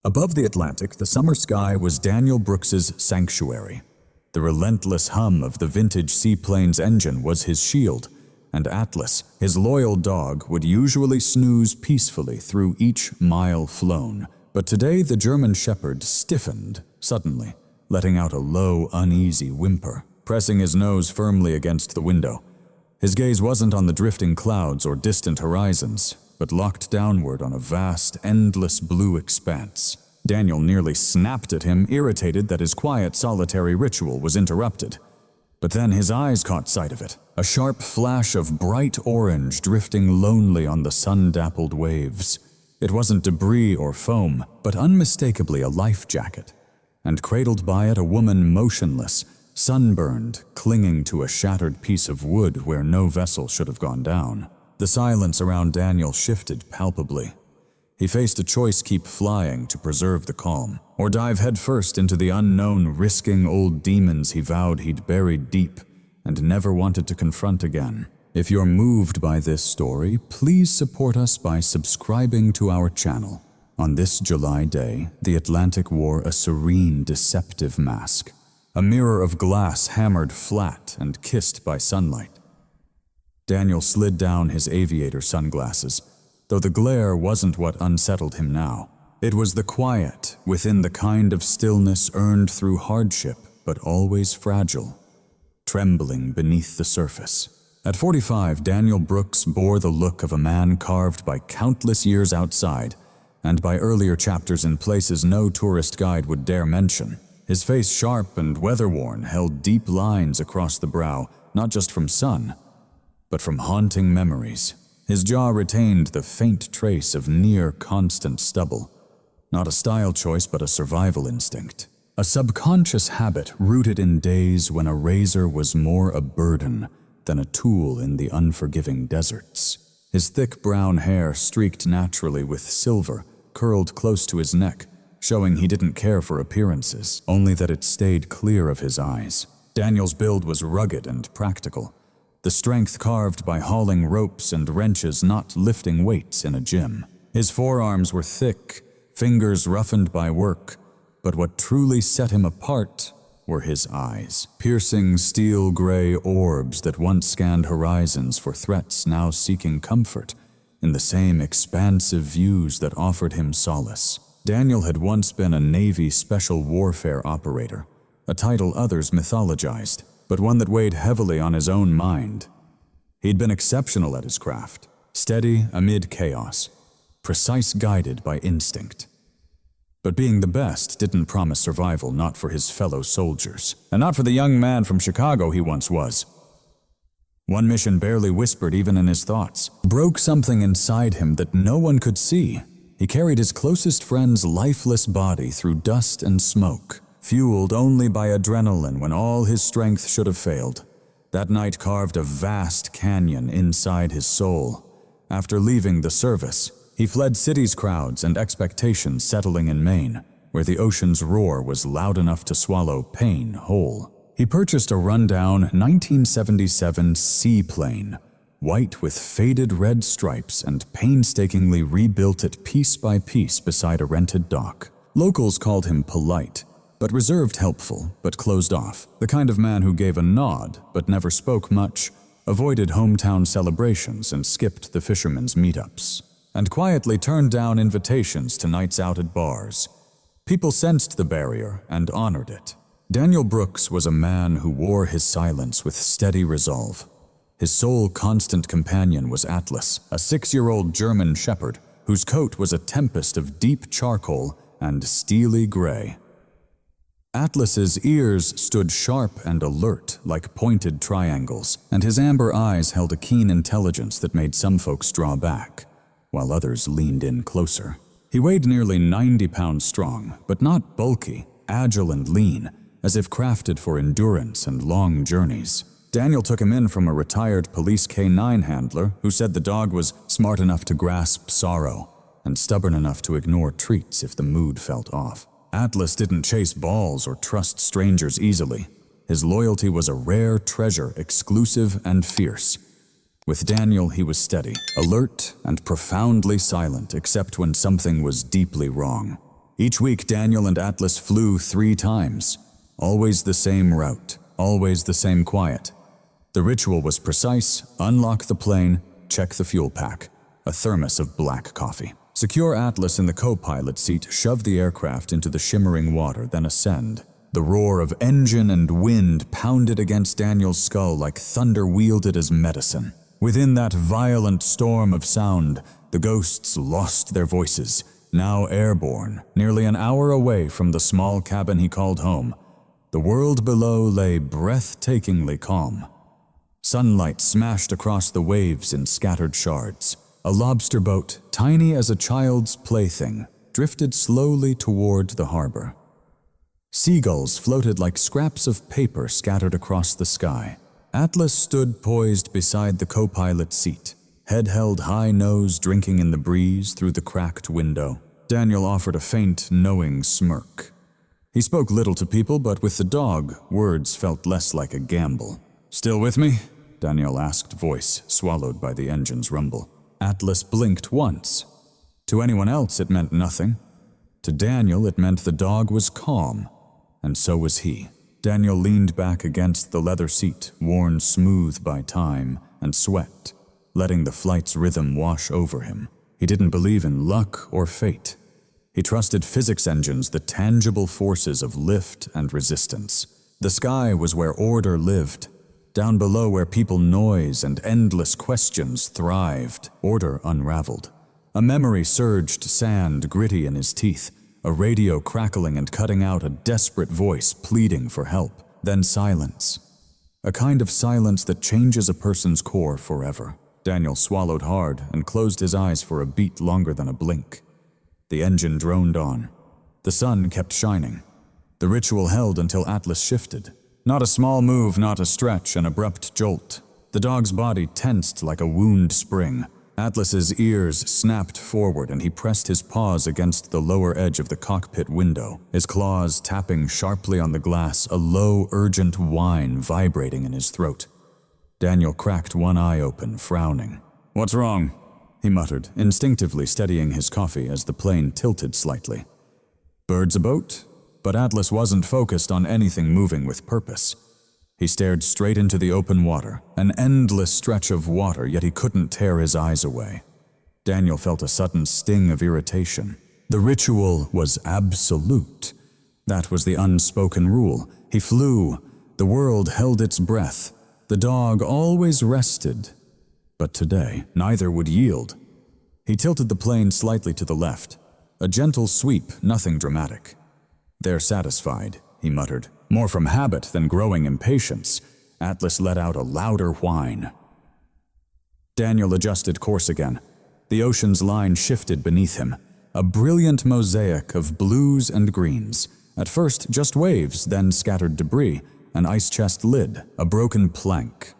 Above the Atlantic, the summer sky was Daniel Brooks's sanctuary. The relentless hum of the vintage Seaplane's engine was his shield, and Atlas, his loyal dog, would usually snooze peacefully through each mile flown. But today the German shepherd stiffened suddenly, letting out a low, uneasy whimper, pressing his nose firmly against the window. His gaze wasn't on the drifting clouds or distant horizons, but locked downward on a vast, endless blue expanse. Daniel nearly snapped at him, irritated that his quiet, solitary ritual was interrupted. But then his eyes caught sight of it, a sharp flash of bright orange drifting lonely on the sun-dappled waves. It wasn't debris or foam, but unmistakably a life jacket, and cradled by it a woman motionless, sunburned, clinging to a shattered piece of wood where no vessel should have gone down. The silence around Daniel shifted palpably. He faced a choice: keep flying to preserve the calm, or dive headfirst into the unknown, risking old demons he vowed he'd buried deep and never wanted to confront again. If you're moved by this story, please support us by subscribing to our channel. On this July day, the Atlantic wore a serene, deceptive mask, a mirror of glass hammered flat and kissed by sunlight. Daniel slid down his aviator sunglasses, though the glare wasn't what unsettled him now. It was the quiet within, the kind of stillness earned through hardship, but always fragile, trembling beneath the surface. At 45, Daniel Brooks bore the look of a man carved by countless years outside, and by earlier chapters in places no tourist guide would dare mention. His face, sharp and weather-worn, held deep lines across the brow, not just from sun, but from haunting memories. His jaw retained the faint trace of near-constant stubble. Not a style choice, but a survival instinct. A subconscious habit rooted in days when a razor was more a burden than a tool in the unforgiving deserts. His thick brown hair, streaked naturally with silver, curled close to his neck, showing he didn't care for appearances, only that it stayed clear of his eyes. Daniel's build was rugged and practical, the strength carved by hauling ropes and wrenches, not lifting weights in a gym. His forearms were thick, fingers roughened by work, but what truly set him apart were his eyes. Piercing steel-gray orbs that once scanned horizons for threats, now seeking comfort in the same expansive views that offered him solace. Daniel had once been a Navy special warfare operator, a title others mythologized, but one that weighed heavily on his own mind. He'd been exceptional at his craft, steady amid chaos, precise, guided by instinct. But being the best didn't promise survival, not for his fellow soldiers, and not for the young man from Chicago he once was. One mission, barely whispered even in his thoughts, broke something inside him that no one could see. He carried his closest friend's lifeless body through dust and smoke, fueled only by adrenaline when all his strength should have failed. That night carved a vast canyon inside his soul. After leaving the service, he fled city's crowds and expectations, settling in Maine, where the ocean's roar was loud enough to swallow pain whole. He purchased a rundown 1977 Seaplane, white with faded red stripes, and painstakingly rebuilt it piece by piece beside a rented dock. Locals called him polite, but reserved, helpful, but closed off, the kind of man who gave a nod but never spoke much, avoided hometown celebrations and skipped the fishermen's meetups, and quietly turned down invitations to nights out at bars. People sensed the barrier and honored it. Daniel Brooks was a man who wore his silence with steady resolve. His sole constant companion was Atlas, a 6-year-old German shepherd whose coat was a tempest of deep charcoal and steely gray. Atlas's ears stood sharp and alert like pointed triangles, and his amber eyes held a keen intelligence that made some folks draw back, while others leaned in closer. He weighed nearly 90 pounds strong, but not bulky, agile and lean, as if crafted for endurance and long journeys. Daniel took him in from a retired police K9 handler who said the dog was smart enough to grasp sorrow and stubborn enough to ignore treats if the mood felt off. Atlas didn't chase balls or trust strangers easily. His loyalty was a rare treasure, exclusive and fierce. With Daniel, he was steady, alert, and profoundly silent, except when something was deeply wrong. Each week, Daniel and Atlas flew 3 times. Always the same route, always the same quiet. The ritual was precise: unlock the plane, check the fuel pack, a thermos of black coffee. Secure Atlas in the co-pilot seat, shove the aircraft into the shimmering water, then ascend. The roar of engine and wind pounded against Daniel's skull like thunder wielded as medicine. Within that violent storm of sound, the ghosts lost their voices, now airborne, nearly an hour away from the small cabin he called home. The world below lay breathtakingly calm. Sunlight smashed across the waves in scattered shards. A lobster boat, tiny as a child's plaything, drifted slowly toward the harbor. Seagulls floated like scraps of paper scattered across the sky. Atlas stood poised beside the co-pilot seat, head held high, nose drinking in the breeze through the cracked window. Daniel offered a faint, knowing smirk. He spoke little to people, but with the dog, words felt less like a gamble. "Still with me?" Daniel asked, voice swallowed by the engine's rumble. Atlas blinked once. To anyone else, it meant nothing. To Daniel, it meant the dog was calm, and so was he. Daniel leaned back against the leather seat, worn smooth by time and sweat, letting the flight's rhythm wash over him. He didn't believe in luck or fate. He trusted physics engines, the tangible forces of lift and resistance. The sky was where order lived. Down below, where people, noise, and endless questions thrived, order unraveled. A memory surged, sand gritty in his teeth, a radio crackling and cutting out, a desperate voice pleading for help. Then silence. A kind of silence that changes a person's core forever. Daniel swallowed hard and closed his eyes for a beat longer than a blink. The engine droned on. The sun kept shining. The ritual held until Atlas shifted. Not a small move, not a stretch, an abrupt jolt. The dog's body tensed like a wound spring. Atlas's ears snapped forward and he pressed his paws against the lower edge of the cockpit window, his claws tapping sharply on the glass, a low, urgent whine vibrating in his throat. Daniel cracked one eye open, frowning. "What's wrong?" he muttered, instinctively steadying his coffee as the plane tilted slightly. "Birds aboat?" But Atlas wasn't focused on anything moving with purpose. He stared straight into the open water, an endless stretch of water, yet he couldn't tear his eyes away. Daniel felt a sudden sting of irritation. The ritual was absolute. That was the unspoken rule. He flew. The world held its breath. The dog always rested. But today, neither would yield. He tilted the plane slightly to the left. A gentle sweep, nothing dramatic. "They're satisfied," he muttered, more from habit than growing impatience. Atlas let out a louder whine. Daniel adjusted course again. The ocean's line shifted beneath him, a brilliant mosaic of blues and greens. At first, just waves, then scattered debris, an ice chest lid, a broken plank.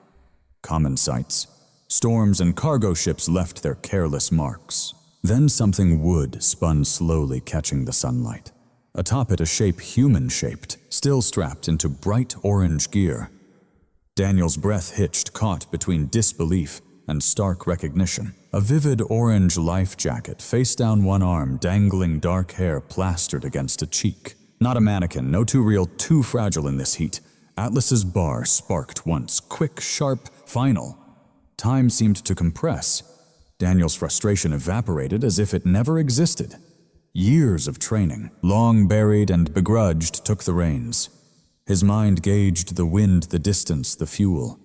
Common sights. Storms and cargo ships left their careless marks. Then something wood spun slowly, catching the sunlight. Atop it, a shape human-shaped, still strapped into bright orange gear. Daniel's breath hitched, caught between disbelief and stark recognition. A vivid orange life jacket, face down one arm, dangling dark hair plastered against a cheek. Not a mannequin, no too real, too fragile in this heat. Atlas's bar sparked once, quick, sharp, final. Time seemed to compress. Daniel's frustration evaporated as if it never existed. Years of training, long buried and begrudged, took the reins. His mind gauged the wind, the distance, the fuel.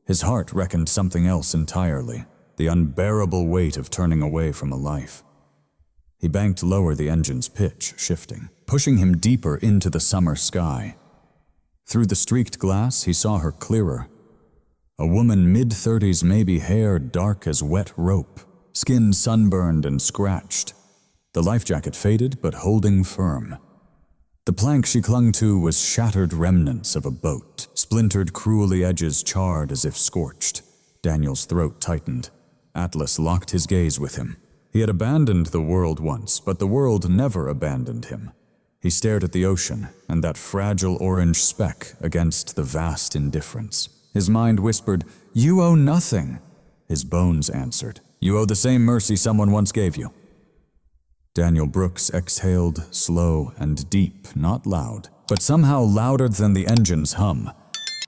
His heart reckoned something else entirely, the unbearable weight of turning away from a life. He banked lower, the engine's pitch shifting, pushing him deeper into the summer sky. Through the streaked glass, he saw her clearer. A woman mid-30s, maybe, hair dark as wet rope, skin sunburned and scratched. The life jacket faded, but holding firm. The plank she clung to was shattered remnants of a boat, splintered cruelly, edges charred as if scorched. Daniel's throat tightened. Atlas locked his gaze with him. He had abandoned the world once, but the world never abandoned him. He stared at the ocean and that fragile orange speck against the vast indifference. His mind whispered, "You owe nothing." His bones answered, "You owe the same mercy someone once gave you." Daniel Brooks exhaled, slow and deep, not loud, but somehow louder than the engine's hum.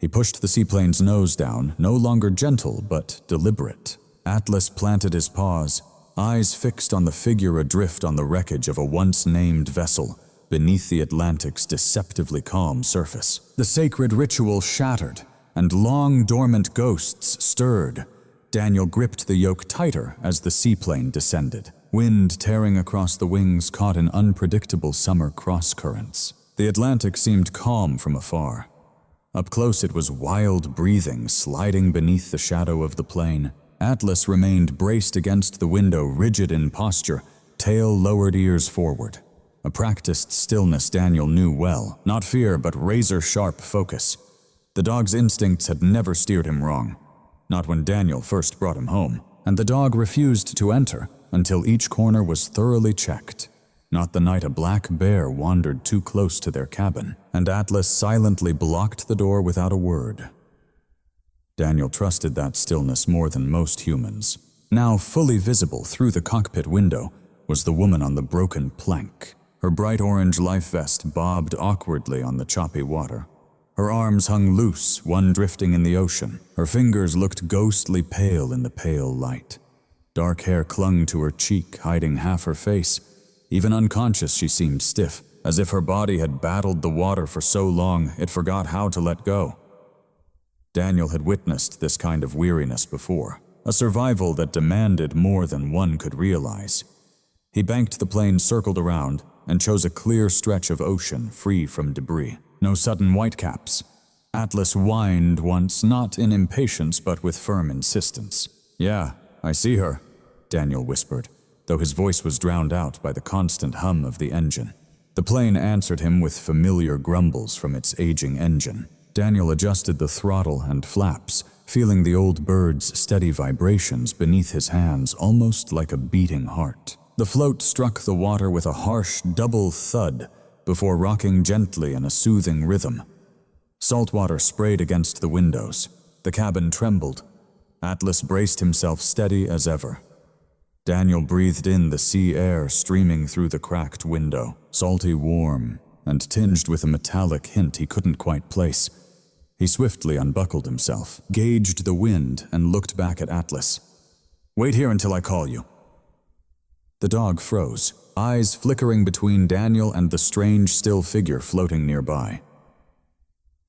He pushed the seaplane's nose down, no longer gentle, but deliberate. Atlas planted his paws, eyes fixed on the figure adrift on the wreckage of a once-named vessel beneath the Atlantic's deceptively calm surface. The sacred ritual shattered, and long dormant ghosts stirred. Daniel gripped the yoke tighter as the seaplane descended. Wind tearing across the wings caught in unpredictable summer cross-currents. The Atlantic seemed calm from afar. Up close it was wild breathing sliding beneath the shadow of the plane. Atlas remained braced against the window, rigid in posture, tail lowered, ears forward. A practiced stillness Daniel knew well, not fear but razor-sharp focus. The dog's instincts had never steered him wrong, not when Daniel first brought him home, and the dog refused to enter until each corner was thoroughly checked. Not the night a black bear wandered too close to their cabin, and Atlas silently blocked the door without a word. Daniel trusted that stillness more than most humans. Now fully visible through the cockpit window was the woman on the broken plank. Her bright orange life vest bobbed awkwardly on the choppy water. Her arms hung loose, one drifting in the ocean. Her fingers looked ghostly pale in the pale light. Dark hair clung to her cheek, hiding half her face. Even unconscious, she seemed stiff, as if her body had battled the water for so long it forgot how to let go. Daniel had witnessed this kind of weariness before, a survival that demanded more than one could realize. He banked the plane, circled around, and chose a clear stretch of ocean free from debris. No sudden whitecaps. Atlas whined once, not in impatience but with firm insistence. "Yeah, I see her," Daniel whispered, though his voice was drowned out by the constant hum of the engine. The plane answered him with familiar grumbles from its aging engine. Daniel adjusted the throttle and flaps, feeling the old bird's steady vibrations beneath his hands, almost like a beating heart. The float struck the water with a harsh double thud before rocking gently in a soothing rhythm. Salt water sprayed against the windows. The cabin trembled. Atlas braced himself, steady as ever. Daniel breathed in the sea air streaming through the cracked window, salty warm, and tinged with a metallic hint he couldn't quite place. He swiftly unbuckled himself, gauged the wind, and looked back at Atlas. "Wait here until I call you." The dog froze, eyes flickering between Daniel and the strange, still figure floating nearby.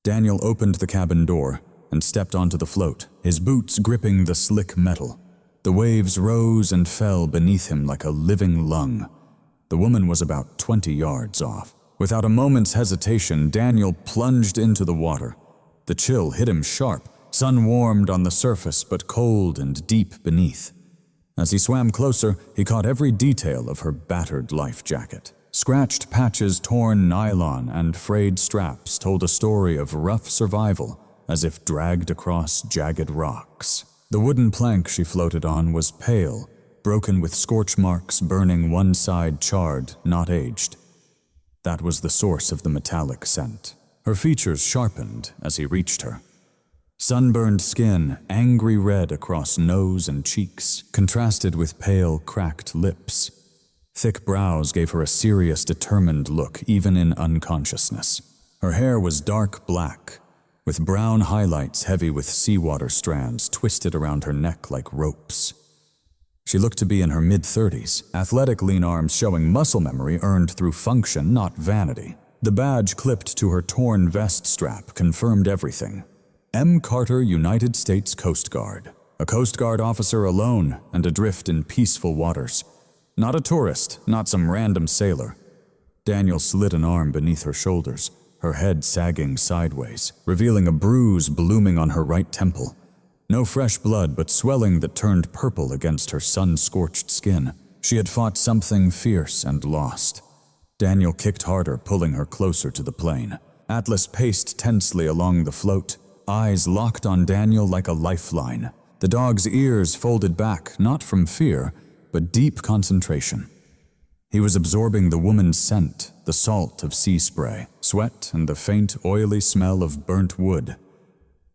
Daniel opened the cabin door and stepped onto the float, his boots gripping the slick metal. The waves rose and fell beneath him like a living lung. The woman was about 20 yards off. Without a moment's hesitation, Daniel plunged into the water. The chill hit him sharp, sun-warmed on the surface but cold and deep beneath. As he swam closer, he caught every detail of her battered life jacket. Scratched patches, torn nylon, and frayed straps told a story of rough survival, as if dragged across jagged rocks. The wooden plank she floated on was pale, broken with scorch marks, burning one side charred, not aged. That was the source of the metallic scent. Her features sharpened as he reached her. Sunburned skin, angry red across nose and cheeks, contrasted with pale, cracked lips. Thick brows gave her a serious, determined look, even in unconsciousness. Her hair was dark black, with brown highlights heavy with seawater strands twisted around her neck like ropes. She looked to be in her mid-30s, athletic lean arms showing muscle memory earned through function, not vanity. The badge clipped to her torn vest strap confirmed everything. M. Carter, United States Coast Guard. A Coast Guard officer alone and adrift in peaceful waters. Not a tourist, not some random sailor. Daniel slid an arm beneath her shoulders, her head sagging sideways, revealing a bruise blooming on her right temple. No fresh blood, but swelling that turned purple against her sun-scorched skin. She had fought something fierce and lost. Daniel kicked harder, pulling her closer to the plane. Atlas paced tensely along the float, eyes locked on Daniel like a lifeline. The dog's ears folded back, not from fear, but deep concentration. He was absorbing the woman's scent, the salt of sea spray, sweat, and the faint, oily smell of burnt wood.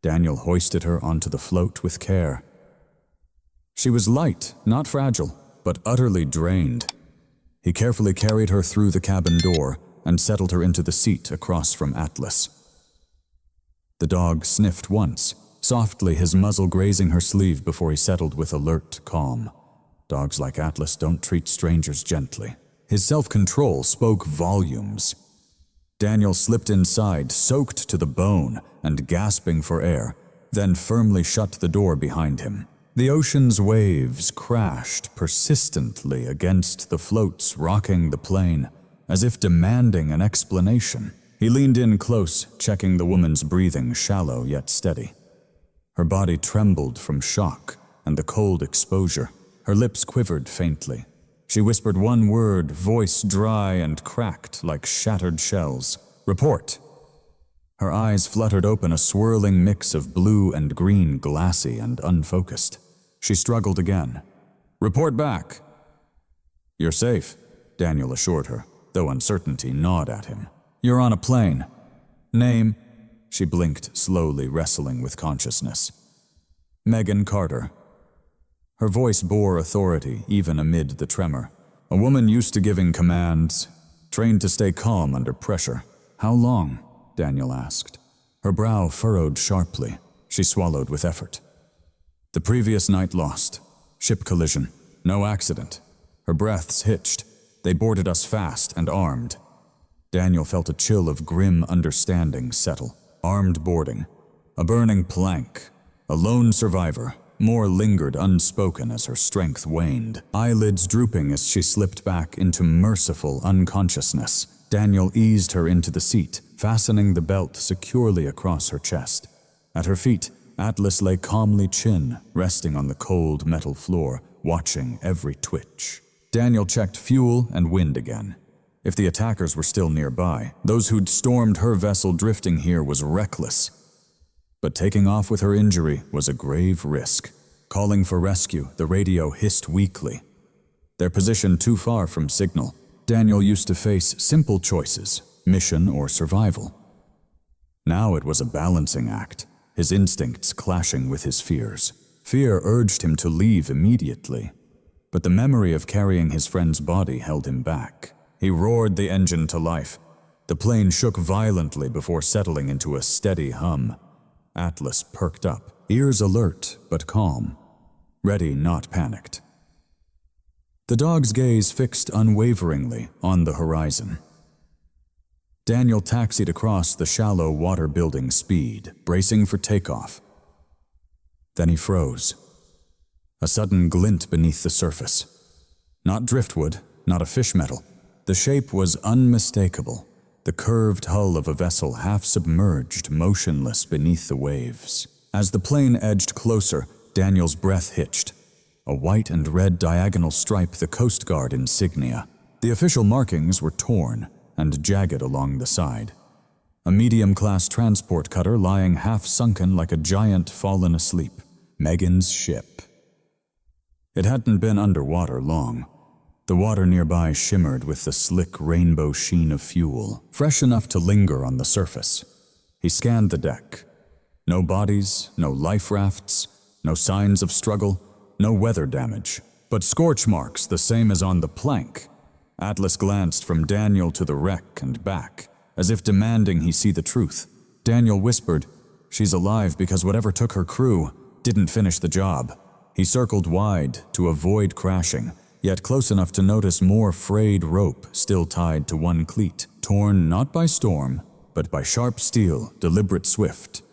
Daniel hoisted her onto the float with care. She was light, not fragile, but utterly drained. He carefully carried her through the cabin door and settled her into the seat across from Atlas. The dog sniffed once, softly, his muzzle grazing her sleeve before he settled with alert calm. Dogs like Atlas don't treat strangers gently. His self-control spoke volumes. Daniel slipped inside, soaked to the bone and gasping for air, then firmly shut the door behind him. The ocean's waves crashed persistently against the floats rocking the plane, as if demanding an explanation. He leaned in close, checking the woman's breathing, shallow yet steady. Her body trembled from shock and the cold exposure. Her lips quivered faintly. She whispered one word, voice dry and cracked like shattered shells. "Report." Her eyes fluttered open, a swirling mix of blue and green, glassy and unfocused. She struggled again. "Report back." "You're safe," Daniel assured her, though uncertainty gnawed at him. "You're on a plane." "Name?" She blinked, slowly wrestling with consciousness. "Megan Carter." Her voice bore authority even amid the tremor. A woman used to giving commands, trained to stay calm under pressure. "How long?" Daniel asked. Her brow furrowed sharply. She swallowed with effort. "The previous night lost. Ship collision. No accident." Her breaths hitched. "They boarded us fast and armed." Daniel felt a chill of grim understanding settle. Armed boarding. A burning plank. A lone survivor. More lingered unspoken as her strength waned. Eyelids drooping as she slipped back into merciful unconsciousness. Daniel eased her into the seat, fastening the belt securely across her chest. At her feet, Atlas lay calmly, chin resting on the cold metal floor, watching every twitch. Daniel checked fuel and wind again. If the attackers were still nearby, those who'd stormed her vessel drifting here was reckless. But taking off with her injury was a grave risk. Calling for rescue, the radio hissed weakly. Their position too far from signal, Daniel used to face simple choices, mission or survival. Now it was a balancing act, his instincts clashing with his fears. Fear urged him to leave immediately, but the memory of carrying his friend's body held him back. He roared the engine to life. The plane shook violently before settling into a steady hum. Atlas perked up, ears alert but calm, ready not panicked. The dog's gaze fixed unwaveringly on the horizon. Daniel taxied across the shallow water building speed, bracing for takeoff. Then he froze. A sudden glint beneath the surface. Not driftwood, not a fish metal. The shape was unmistakable. The curved hull of a vessel half submerged, motionless beneath the waves. As the plane edged closer, Daniel's breath hitched. A white and red diagonal stripe, the Coast Guard insignia. The official markings were torn and jagged along the side. A medium-class transport cutter lying half-sunken like a giant fallen asleep. Megan's ship. It hadn't been underwater long. The water nearby shimmered with the slick rainbow sheen of fuel, fresh enough to linger on the surface. He scanned the deck. No bodies, no life rafts, no signs of struggle, no weather damage, but scorch marks the same as on the plank. Atlas glanced from Daniel to the wreck and back, as if demanding he see the truth. Daniel whispered, "She's alive because whatever took her crew didn't finish the job." He circled wide to avoid crashing, yet close enough to notice more frayed rope still tied to one cleat, torn not by storm, but by sharp steel, deliberate swift.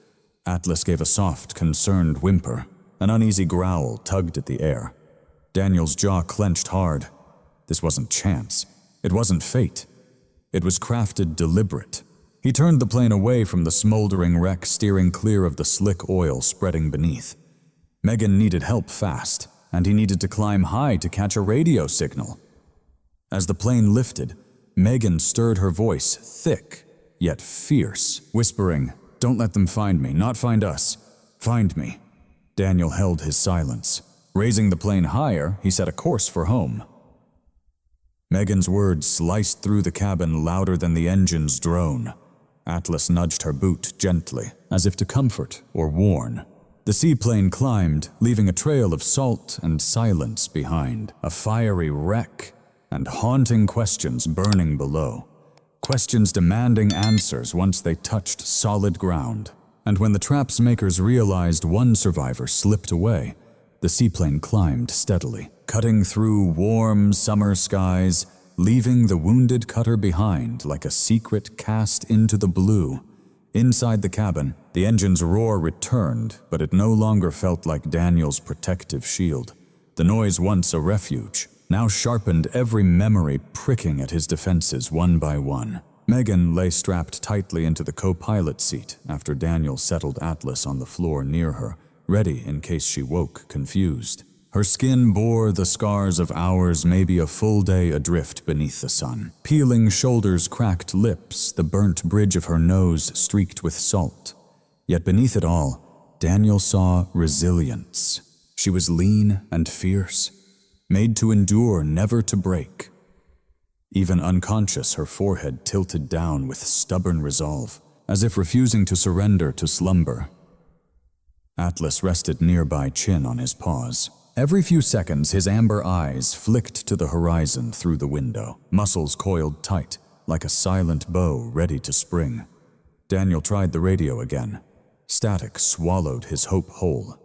Atlas gave a soft, concerned whimper. An uneasy growl tugged at the air. Daniel's jaw clenched hard. This wasn't chance. It wasn't fate. It was crafted deliberate. He turned the plane away from the smoldering wreck, steering clear of the slick oil spreading beneath. Megan needed help fast, and he needed to climb high to catch a radio signal. As the plane lifted, Megan stirred her voice, thick yet fierce, whispering, "Don't let them find me, not find us. Find me." Daniel held his silence. Raising the plane higher, he set a course for home. Megan's words sliced through the cabin louder than the engine's drone. Atlas nudged her boot gently, as if to comfort or warn. The seaplane climbed, leaving a trail of salt and silence behind, a fiery wreck, and haunting questions burning below. Questions demanding answers once they touched solid ground. And when the trap's makers realized one survivor slipped away, the seaplane climbed steadily, cutting through warm summer skies, leaving the wounded cutter behind like a secret cast into the blue. Inside the cabin, the engine's roar returned, but it no longer felt like Daniel's protective shield. The noise, once a refuge, now sharpened every memory, pricking at his defenses one by one. Megan lay strapped tightly into the co-pilot seat after Daniel settled Atlas on the floor near her, ready in case she woke confused. Her skin bore the scars of hours, maybe a full day adrift beneath the sun. Peeling shoulders, cracked lips, the burnt bridge of her nose streaked with salt. Yet beneath it all, Daniel saw resilience. She was lean and fierce, made to endure, never to break. Even unconscious, her forehead tilted down with stubborn resolve, as if refusing to surrender to slumber. Atlas rested nearby, chin on his paws. Every few seconds, his amber eyes flicked to the horizon through the window, muscles coiled tight, like a silent bow ready to spring. Daniel tried the radio again. Static swallowed his hope whole.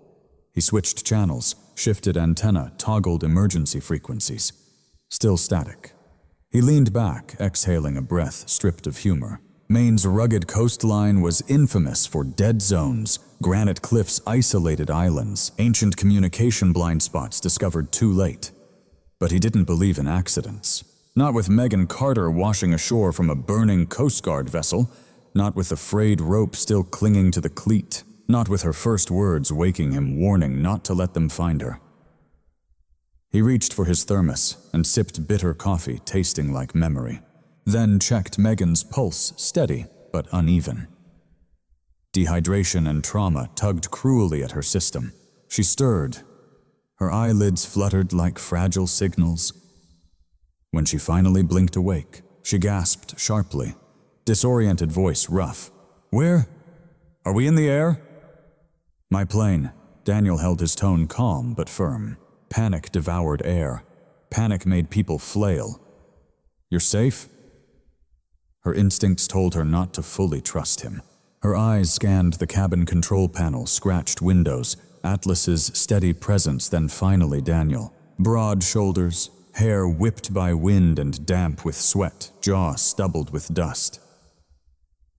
He switched channels, shifted antenna, toggled emergency frequencies. Still static. He leaned back, exhaling a breath stripped of humor. Maine's rugged coastline was infamous for dead zones, granite cliffs, isolated islands, ancient communication blind spots discovered too late. But he didn't believe in accidents. Not with Megan Carter washing ashore from a burning Coast Guard vessel, not with the frayed rope still clinging to the cleat, not with her first words waking him, warning not to let them find her. He reached for his thermos and sipped bitter coffee tasting like memory. Then checked Megan's pulse, steady but uneven. Dehydration and trauma tugged cruelly at her system. She stirred. Her eyelids fluttered like fragile signals. When she finally blinked awake, she gasped sharply. Disoriented voice rough. "Where? Are we in the air?" "My plane." Daniel held his tone calm but firm. Panic devoured air. Panic made people flail. "You're safe?" Her instincts told her not to fully trust him. Her eyes scanned the cabin control panel, scratched windows, Atlas's steady presence, then finally Daniel. Broad shoulders, hair whipped by wind and damp with sweat, jaw stubbled with dust.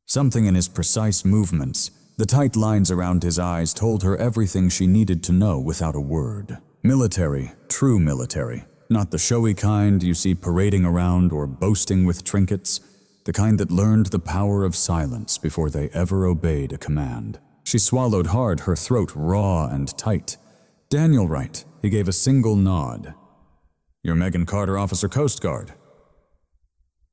Something in his precise movements, the tight lines around his eyes, told her everything she needed to know without a word. Military, true military, not the showy kind you see parading around or boasting with trinkets, the kind that learned the power of silence before they ever obeyed a command. She swallowed hard, her throat raw and tight. "Daniel, right." He gave a single nod. "You're Megan Carter, Officer Coast Guard."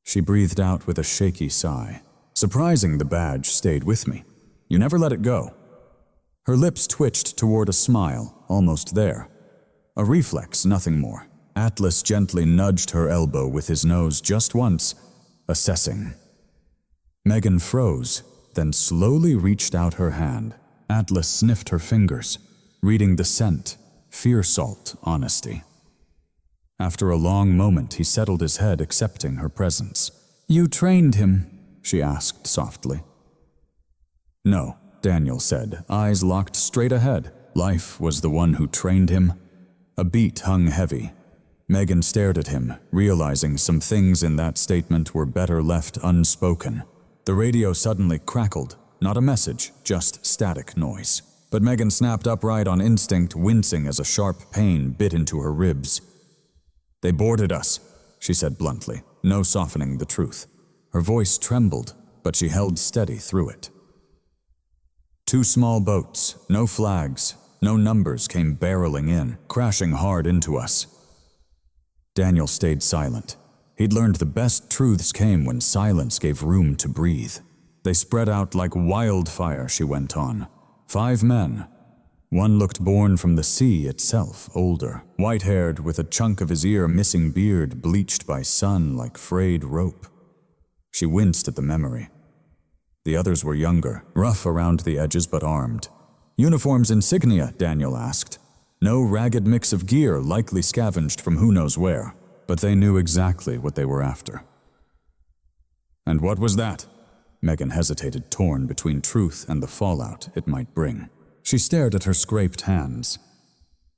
She breathed out with a shaky sigh. "Surprising the badge stayed with me. You never let it go." Her lips twitched toward a smile, almost there. A reflex, nothing more. Atlas gently nudged her elbow with his nose just once, assessing. Megan froze, then slowly reached out her hand. Atlas sniffed her fingers, reading the scent, fear salt, honesty. After a long moment, he settled his head, accepting her presence. "You trained him?" she asked softly. "No," Daniel said, eyes locked straight ahead. Life was the one who trained him. A beat hung heavy. Megan stared at him, realizing some things in that statement were better left unspoken. The radio suddenly crackled, not a message, just static noise. But Megan snapped upright on instinct, wincing as a sharp pain bit into her ribs. "They boarded us," she said bluntly, no softening the truth. Her voice trembled, but she held steady through it. 2 small boats, no flags, no numbers, came barreling in, crashing hard into us. Daniel stayed silent. He'd learned the best truths came when silence gave room to breathe. "They spread out like wildfire," she went on. 5 men. One looked born from the sea itself, older, white-haired, with a chunk of his ear missing, beard bleached by sun like frayed rope. She winced at the memory. The others were younger, rough around the edges but armed. "Uniforms insignia?" Daniel asked. No ragged mix of gear, likely scavenged from who knows where. but they knew exactly what they were after. "And what was that?" Megan hesitated, torn between truth and the fallout it might bring. She stared at her scraped hands.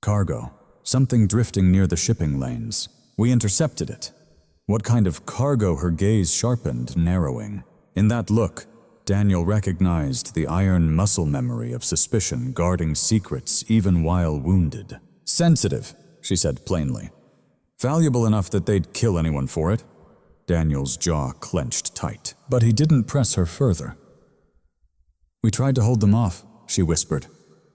"Cargo. Something drifting near the shipping lanes. We intercepted it." What kind of cargo? Her gaze sharpened, narrowing. In that look, Daniel recognized the iron muscle memory of suspicion guarding secrets even while wounded. "Sensitive," she said plainly. "Valuable enough that they'd kill anyone for it." Daniel's jaw clenched tight, but he didn't press her further. "We tried to hold them off," she whispered.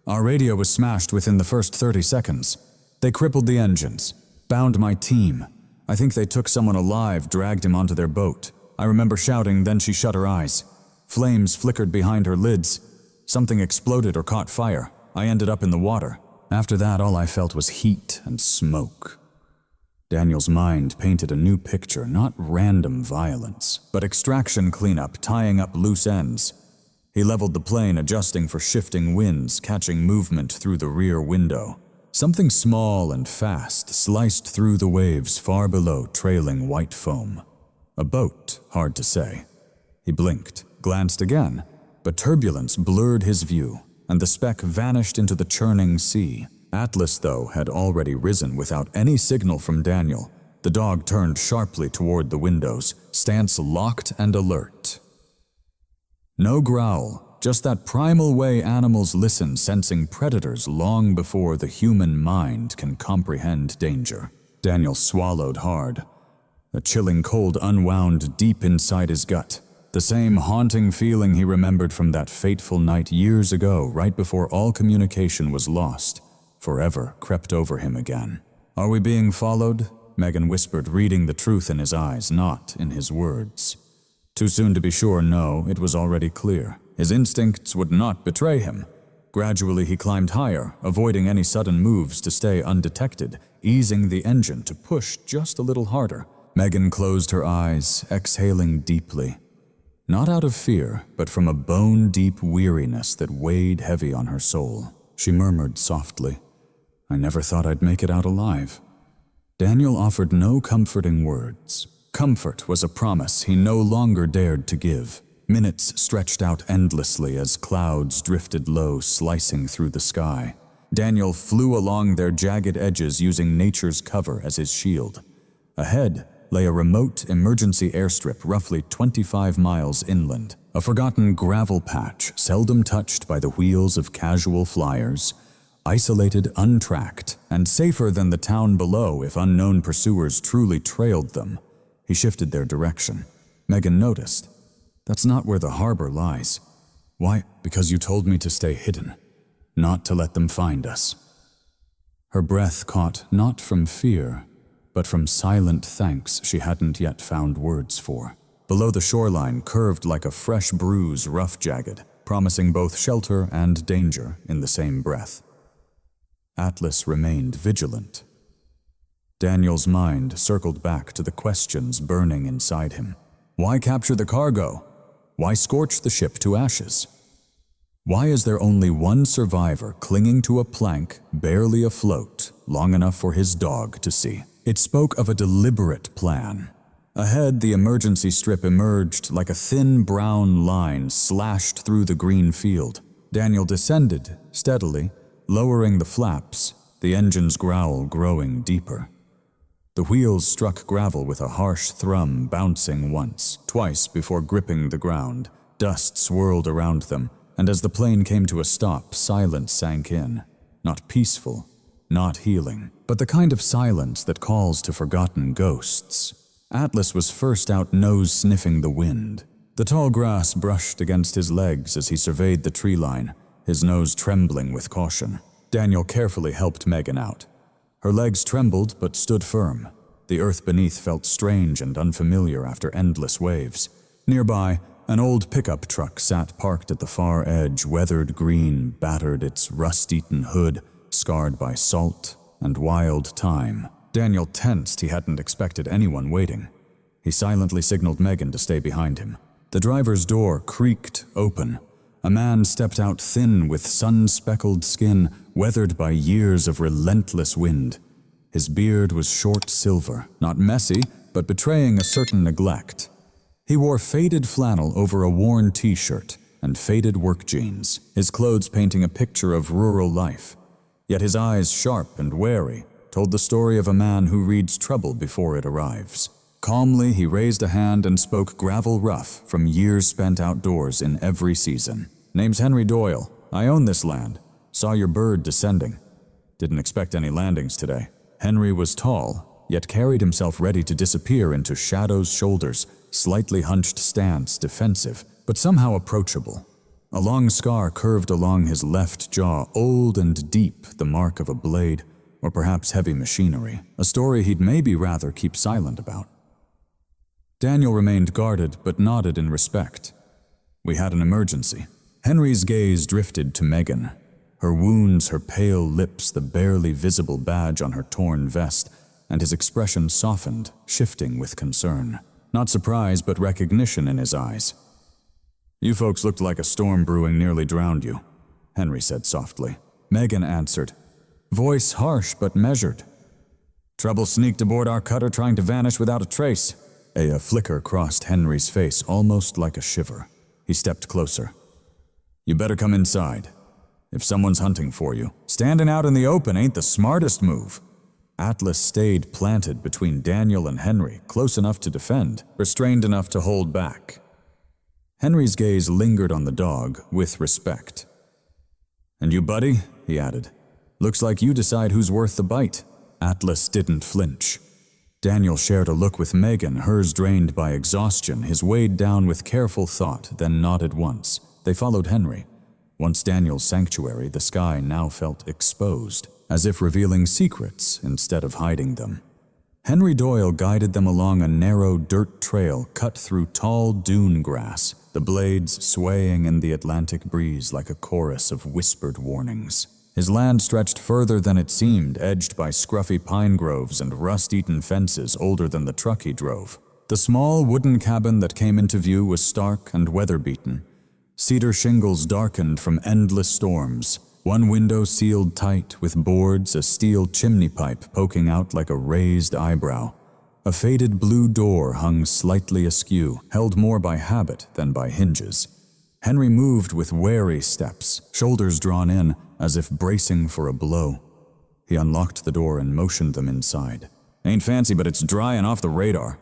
"Our radio was smashed within the first 30 seconds. They crippled the engines, bound my team. I think they took someone alive, dragged him onto their boat. I remember shouting, then she shut her eyes. Flames flickered behind her lids. Something exploded or caught fire. I ended up in the water. After that, all I felt was heat and smoke." Daniel's mind painted a new picture, not random violence, but extraction cleanup, tying up loose ends. He leveled the plane, adjusting for shifting winds, catching movement through the rear window. Something small and fast sliced through the waves far below, trailing white foam. A boat, hard to say. He blinked, glanced again, but turbulence blurred his view, and the speck vanished into the churning sea. Atlas, though, had already risen without any signal from Daniel. The dog turned sharply toward the windows, stance locked and alert. No growl, just that primal way animals listen, sensing predators long before the human mind can comprehend danger. Daniel swallowed hard. A chilling cold unwound deep inside his gut. The same haunting feeling he remembered from that fateful night years ago, right before all communication was lost, forever crept over him again. "Are we being followed?" Megan whispered, reading the truth in his eyes, not in his words. Too soon to be sure, no, it was already clear. His instincts would not betray him. Gradually he climbed higher, avoiding any sudden moves to stay undetected, easing the engine to push just a little harder. Megan closed her eyes, exhaling deeply. Not out of fear, but from a bone-deep weariness that weighed heavy on her soul. She murmured softly, "I never thought I'd make it out alive." Daniel offered no comforting words. Comfort was a promise he no longer dared to give. Minutes stretched out endlessly as clouds drifted low, slicing through the sky. Daniel flew along their jagged edges using nature's cover as his shield. Ahead lay a remote emergency airstrip roughly 25 miles inland, a forgotten gravel patch seldom touched by the wheels of casual flyers, isolated, untracked, and safer than the town below if unknown pursuers truly trailed them. He shifted their direction. Megan noticed. "That's not where the harbor lies." "Why?" "Because you told me to stay hidden, not to let them find us." Her breath caught not from fear, but from silent thanks she hadn't yet found words for. Below the shoreline curved like a fresh bruise, rough-jagged, promising both shelter and danger in the same breath. Atlas remained vigilant. Daniel's mind circled back to the questions burning inside him. Why capture the cargo? Why scorch the ship to ashes? Why is there only one survivor clinging to a plank barely afloat, long enough for his dog to see? It spoke of a deliberate plan. Ahead, the emergency strip emerged like a thin brown line slashed through the green field. Daniel descended steadily, lowering the flaps, the engine's growl growing deeper. The wheels struck gravel with a harsh thrum, bouncing once, twice before gripping the ground. Dust swirled around them, and as the plane came to a stop, silence sank in. Not peaceful, not healing, but the kind of silence that calls to forgotten ghosts. Atlas was first out, nose-sniffing the wind. The tall grass brushed against his legs as he surveyed the tree line, his nose trembling with caution. Daniel carefully helped Megan out. Her legs trembled but stood firm. The earth beneath felt strange and unfamiliar after endless waves. Nearby, an old pickup truck sat parked at the far edge, weathered green, battered, its rust-eaten hood scarred by salt and wild time. Daniel tensed. He hadn't expected anyone waiting. He silently signaled Megan to stay behind him. The driver's door creaked open. A man stepped out, thin with sun-speckled skin, weathered by years of relentless wind. His beard was short silver, not messy, but betraying a certain neglect. He wore faded flannel over a worn t-shirt and faded work jeans, his clothes painting a picture of rural life. Yet his eyes, sharp and wary, told the story of a man who reads trouble before it arrives. Calmly, he raised a hand and spoke gravel rough from years spent outdoors in every season. "Name's Henry Doyle. I own this land. Saw your bird descending. Didn't expect any landings today." Henry was tall, yet carried himself ready to disappear into Shadow's shoulders, slightly hunched stance, defensive, but somehow approachable. A long scar curved along his left jaw, old and deep, the mark of a blade, or perhaps heavy machinery, a story he'd maybe rather keep silent about. Daniel remained guarded, but nodded in respect. "We had an emergency." Henry's gaze drifted to Megan. Her wounds, her pale lips, the barely visible badge on her torn vest, and his expression softened, shifting with concern. Not surprise, but recognition in his eyes. "You folks looked like a storm brewing nearly drowned you," Henry said softly. Megan answered, voice harsh but measured. "Trouble sneaked aboard our cutter trying to vanish without a trace." A flicker crossed Henry's face, almost like a shiver. He stepped closer. "You better come inside. If someone's hunting for you, standing out in the open ain't the smartest move." Atlas stayed planted between Daniel and Henry, close enough to defend, restrained enough to hold back. Henry's gaze lingered on the dog, with respect. "And you, buddy," he added. "Looks like you decide who's worth the bite." Atlas didn't flinch. Daniel shared a look with Megan, hers drained by exhaustion, his weighed down with careful thought, then nodded once. They followed Henry. Once Daniel's sanctuary, the sky now felt exposed, as if revealing secrets instead of hiding them. Henry Doyle guided them along a narrow dirt trail cut through tall dune grass, the blades swaying in the Atlantic breeze like a chorus of whispered warnings. His land stretched further than it seemed, edged by scruffy pine groves and rust-eaten fences older than the truck he drove. The small wooden cabin that came into view was stark and weather-beaten. Cedar shingles darkened from endless storms. One window sealed tight with boards, a steel chimney pipe poking out like a raised eyebrow. A faded blue door hung slightly askew, held more by habit than by hinges. Henry moved with wary steps, shoulders drawn in, as if bracing for a blow. He unlocked the door and motioned them inside. "Ain't fancy, but it's dry and off the radar."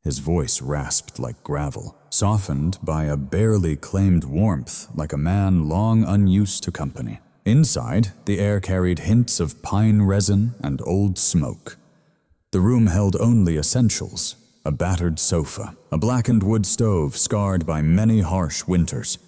His voice rasped like gravel, softened by a barely claimed warmth, like a man long unused to company. Inside, the air carried hints of pine resin and old smoke. The room held only essentials: a battered sofa, a blackened wood stove scarred by many harsh winters,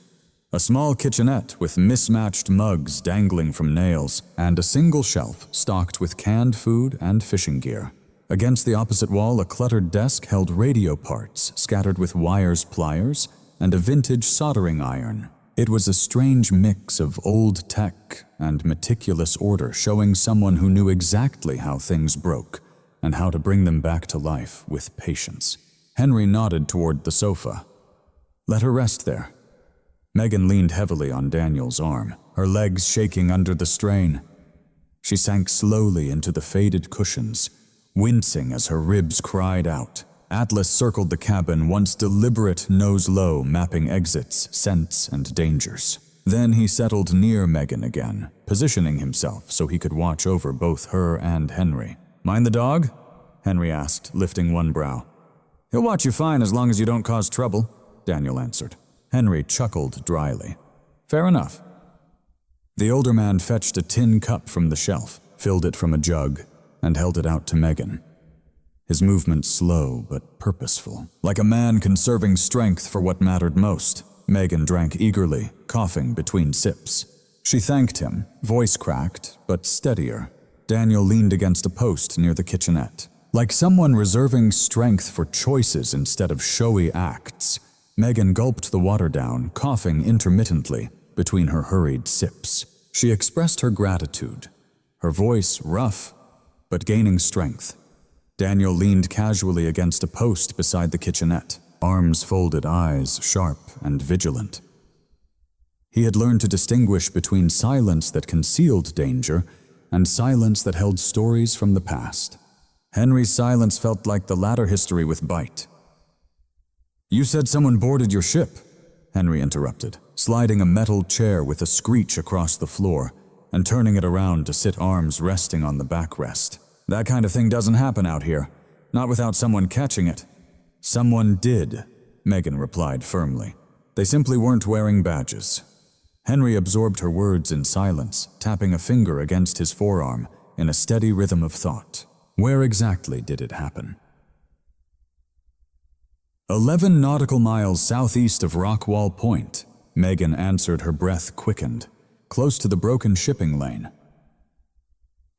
a small kitchenette with mismatched mugs dangling from nails, and a single shelf stocked with canned food and fishing gear. Against the opposite wall, a cluttered desk held radio parts scattered with wires, pliers, and a vintage soldering iron. It was a strange mix of old tech and meticulous order, showing someone who knew exactly how things broke and how to bring them back to life with patience. Henry nodded toward the sofa. "Let her rest there." Megan leaned heavily on Daniel's arm, her legs shaking under the strain. She sank slowly into the faded cushions, wincing as her ribs cried out. Atlas circled the cabin, once deliberate, nose low, mapping exits, scents, and dangers. Then he settled near Megan again, positioning himself so he could watch over both her and Henry. "Mind the dog?" Henry asked, lifting one brow. "He'll watch you fine as long as you don't cause trouble," Daniel answered. Henry chuckled dryly. "Fair enough." The older man fetched a tin cup from the shelf, filled it from a jug, and held it out to Megan. His movement slow but purposeful, like a man conserving strength for what mattered most. Megan drank eagerly, coughing between sips. She thanked him, voice cracked, but steadier. Daniel leaned against a post near the kitchenette. Like someone reserving strength for choices instead of showy acts, Megan gulped the water down, coughing intermittently between her hurried sips. She expressed her gratitude, her voice rough, but gaining strength. Daniel leaned casually against a post beside the kitchenette, arms folded, eyes sharp and vigilant. He had learned to distinguish between silence that concealed danger and silence that held stories from the past. Henry's silence felt like the latter history with bite. "You said someone boarded your ship," Henry interrupted, sliding a metal chair with a screech across the floor and turning it around to sit arms resting on the backrest. "That kind of thing doesn't happen out here, not without someone catching it." "Someone did," Megan replied firmly. "They simply weren't wearing badges." Henry absorbed her words in silence, tapping a finger against his forearm in a steady rhythm of thought. Where exactly did it happen? 11 nautical miles southeast of Rockwall Point, Megan answered, her breath quickened, close to the broken shipping lane.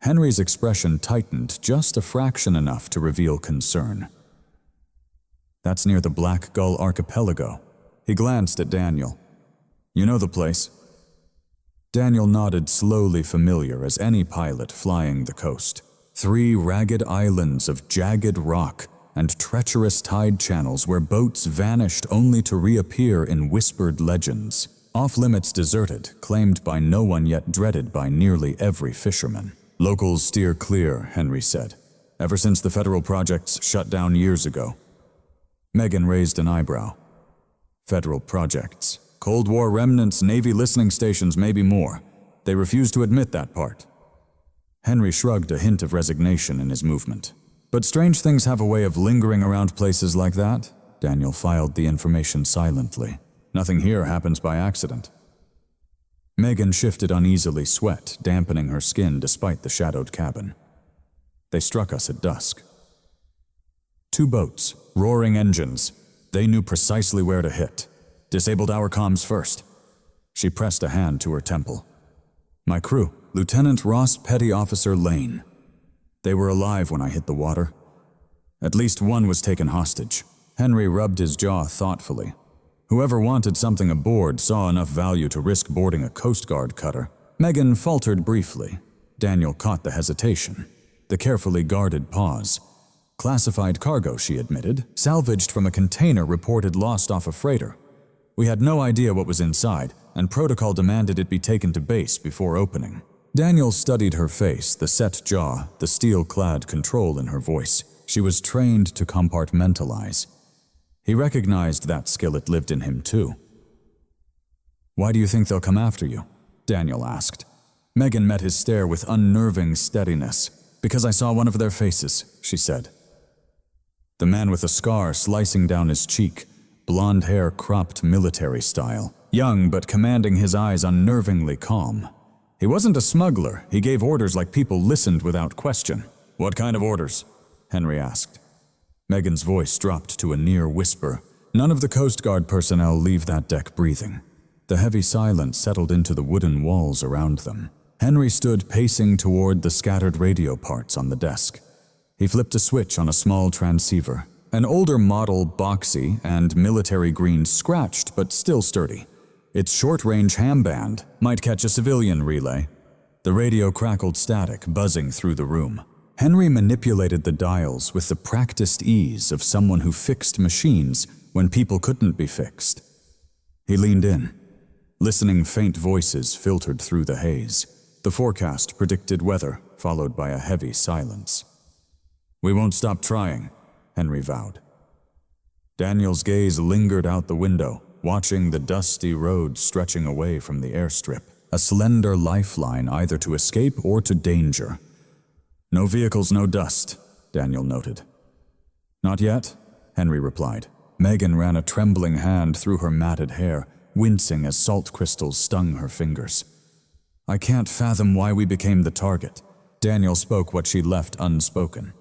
Henry's expression tightened just a fraction enough to reveal concern. "That's near the Black Gull Archipelago." He glanced at Daniel. "You know the place?" Daniel nodded, slowly familiar as any pilot flying the coast. 3 ragged islands of jagged rock and treacherous tide channels where boats vanished only to reappear in whispered legends. Off-limits deserted, claimed by no one yet dreaded by nearly every fisherman. "Locals steer clear," Henry said, "ever since the federal projects shut down years ago." Megan raised an eyebrow. "Federal projects. Cold War remnants, Navy listening stations, maybe more. They refuse to admit that part." Henry shrugged, a hint of resignation in his movement. "But strange things have a way of lingering around places like that." Daniel filed the information silently. "Nothing here happens by accident." Megan shifted uneasily, sweat dampening her skin despite the shadowed cabin. "They struck us at dusk. 2 boats, roaring engines. They knew precisely where to hit. Disabled our comms first." She pressed a hand to her temple. "My crew, Lieutenant Ross Petty Officer Lane. They were alive when I hit the water. At least one was taken hostage." Henry rubbed his jaw thoughtfully. Whoever wanted something aboard saw enough value to risk boarding a Coast Guard cutter. Megan faltered briefly. Daniel caught the hesitation, the carefully guarded pause. "Classified cargo," she admitted, "salvaged from a container reported lost off a freighter. We had no idea what was inside, and protocol demanded it be taken to base before opening." Daniel studied her face, the set jaw, the steel-clad control in her voice. She was trained to compartmentalize. He recognized that skill. It lived in him too. "Why do you think they'll come after you?" Daniel asked. Megan met his stare with unnerving steadiness. "Because I saw one of their faces," she said. The man with a scar slicing down his cheek, blonde hair cropped military style. Young but commanding, his eyes unnervingly calm. He wasn't a smuggler. He gave orders like people listened without question. "What kind of orders?" Henry asked. Megan's voice dropped to a near whisper. None of the Coast Guard personnel leave that deck breathing. The heavy silence settled into the wooden walls around them. Henry stood pacing toward the scattered radio parts on the desk. He flipped a switch on a small transceiver. An older model, boxy and military green, scratched but still sturdy. Its short-range ham band might catch a civilian relay. The radio crackled static, buzzing through the room. Henry manipulated the dials with the practiced ease of someone who fixed machines when people couldn't be fixed. He leaned in. Listening, faint voices filtered through the haze. The forecast predicted weather, followed by a heavy silence. "We won't stop trying," Henry vowed. Daniel's gaze lingered out the window, watching the dusty road stretching away from the airstrip, a slender lifeline either to escape or to danger. "No vehicles, no dust," Daniel noted. "Not yet," Henry replied. Megan ran a trembling hand through her matted hair, wincing as salt crystals stung her fingers. "I can't fathom why we became the target." Daniel spoke what she left unspoken.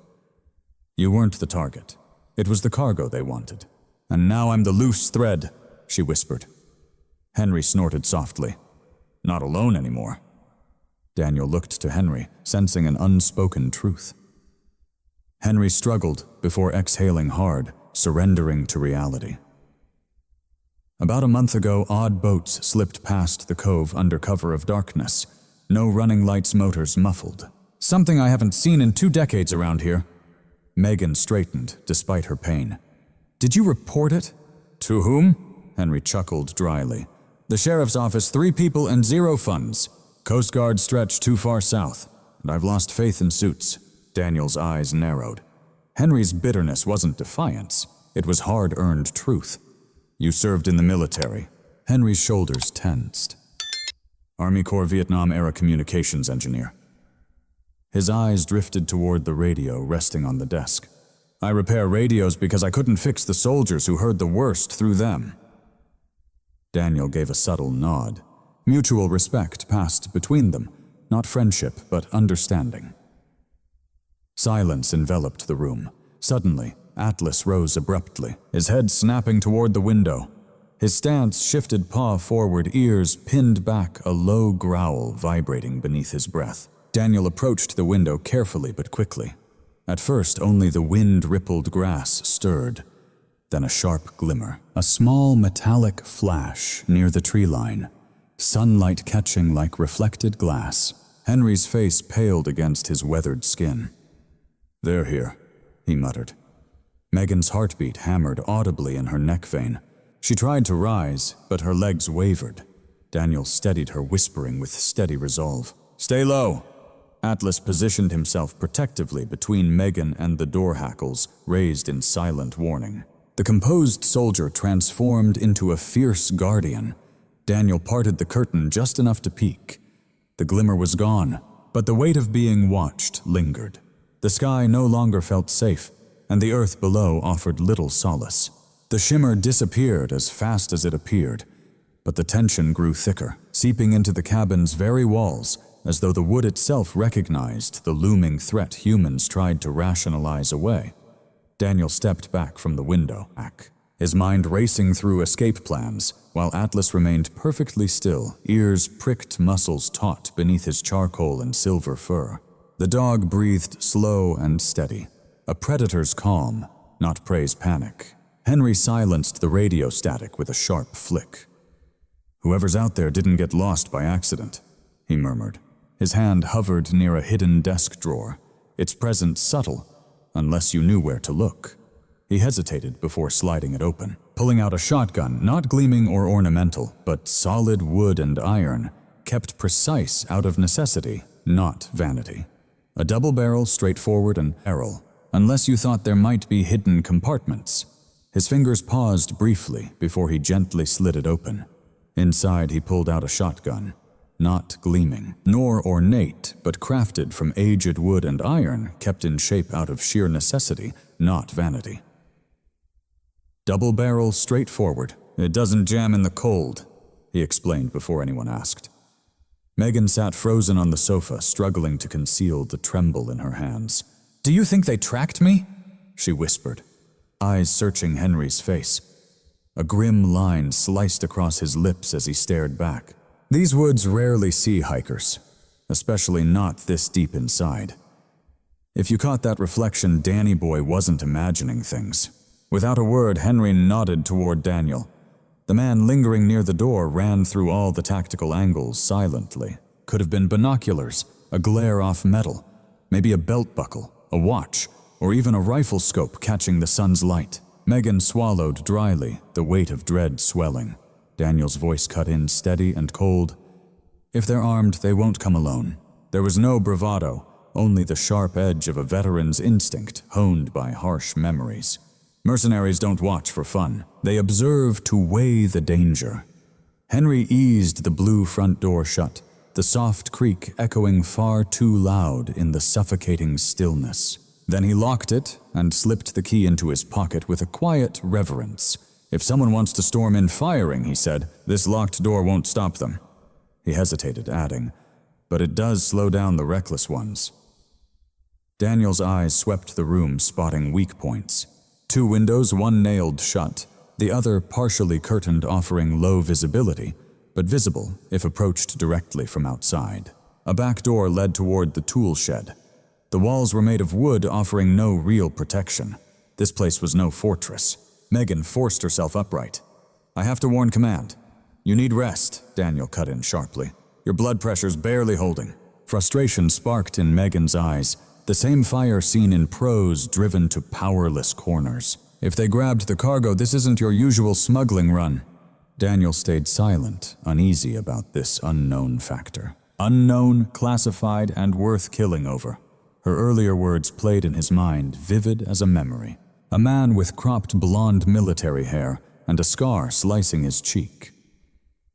"You weren't the target. It was the cargo they wanted. And now I'm the loose thread," she whispered. Henry snorted softly. "Not alone anymore." Daniel looked to Henry, sensing an unspoken truth. Henry struggled before exhaling hard, surrendering to reality. About a month ago, odd boats slipped past the cove under cover of darkness. No running lights, motors muffled. "Something I haven't seen in 2 decades around here." Megan straightened, despite her pain. "Did you report it?" "To whom?" Henry chuckled dryly. "The sheriff's office, 3 people and 0 funds. Coast Guard stretch too far south. and I've lost faith in suits." Daniel's eyes narrowed. Henry's bitterness wasn't defiance. It was hard-earned truth. "You served in the military." Henry's shoulders tensed. "Army Corps Vietnam-era communications engineer." His eyes drifted toward the radio resting on the desk. "I repair radios because I couldn't fix the soldiers who heard the worst through them." Daniel gave a subtle nod. Mutual respect passed between them, not friendship, but understanding. Silence enveloped the room. Suddenly, Atlas rose abruptly, his head snapping toward the window. His stance shifted paw forward, ears pinned back, a low growl vibrating beneath his breath. Daniel approached the window carefully but quickly. At first, only the wind-rippled grass stirred. Then a sharp glimmer, a small metallic flash near the tree line, sunlight catching like reflected glass. Henry's face paled against his weathered skin. "They're here," he muttered. Megan's heartbeat hammered audibly in her neck vein. She tried to rise, but her legs wavered. Daniel steadied her, whispering with steady resolve. "Stay low." Atlas positioned himself protectively between Megan and the door hackles, raised in silent warning. The composed soldier transformed into a fierce guardian. Daniel parted the curtain just enough to peek. The glimmer was gone, but the weight of being watched lingered. The sky no longer felt safe, and the earth below offered little solace. The shimmer disappeared as fast as it appeared, but the tension grew thicker, seeping into the cabin's very walls, as though the wood itself recognized the looming threat humans tried to rationalize away. Daniel stepped back from the window, his mind racing through escape plans, while Atlas remained perfectly still, ears pricked, muscles taut beneath his charcoal and silver fur. The dog breathed slow and steady, a predator's calm, not prey's panic. Henry silenced the radio static with a sharp flick. "Whoever's out there didn't get lost by accident," he murmured. His hand hovered near a hidden desk drawer, its presence subtle, unless you knew where to look. He hesitated before sliding it open, pulling out a shotgun, not gleaming or ornamental, but solid wood and iron, kept precise out of necessity, not vanity. A double barrel, straightforward and barrel, unless you thought there might be hidden compartments. His fingers paused briefly before he gently slid it open. Inside he pulled out a shotgun, not gleaming, nor ornate, but crafted from aged wood and iron, kept in shape out of sheer necessity, not vanity. "Double barrel, straightforward. It doesn't jam in the cold," he explained before anyone asked. Megan sat frozen on the sofa, struggling to conceal the tremble in her hands. "Do you think they tracked me?" she whispered, eyes searching Henry's face. A grim line sliced across his lips as he stared back. These woods rarely see hikers, especially not this deep inside. If you caught that reflection, Danny Boy wasn't imagining things. Without a word, Henry nodded toward Daniel. The man lingering near the door ran through all the tactical angles silently. Could have been binoculars, a glare off metal, maybe a belt buckle, a watch, or even a rifle scope catching the sun's light. Megan swallowed dryly, the weight of dread swelling. Daniel's voice cut in steady and cold. "If they're armed, they won't come alone." There was no bravado, only the sharp edge of a veteran's instinct honed by harsh memories. Mercenaries don't watch for fun. They observe to weigh the danger. Henry eased the blue front door shut, the soft creak echoing far too loud in the suffocating stillness. Then he locked it and slipped the key into his pocket with a quiet reverence. "If someone wants to storm in firing," he said, "this locked door won't stop them." He hesitated, adding, "But it does slow down the reckless ones." Daniel's eyes swept the room, spotting weak points. 2 windows, one nailed shut, the other partially curtained, offering low visibility, but visible if approached directly from outside. A back door led toward the tool shed. The walls were made of wood, offering no real protection. This place was no fortress. Megan forced herself upright. "I have to warn command. You need rest," Daniel cut in sharply. "Your blood pressure's barely holding." Frustration sparked in Megan's eyes, the same fire seen in pros driven to powerless corners. "If they grabbed the cargo, this isn't your usual smuggling run." Daniel stayed silent, uneasy about this unknown factor. Unknown, classified, and worth killing over. Her earlier words played in his mind, vivid as a memory. A man with cropped blonde military hair and a scar slicing his cheek.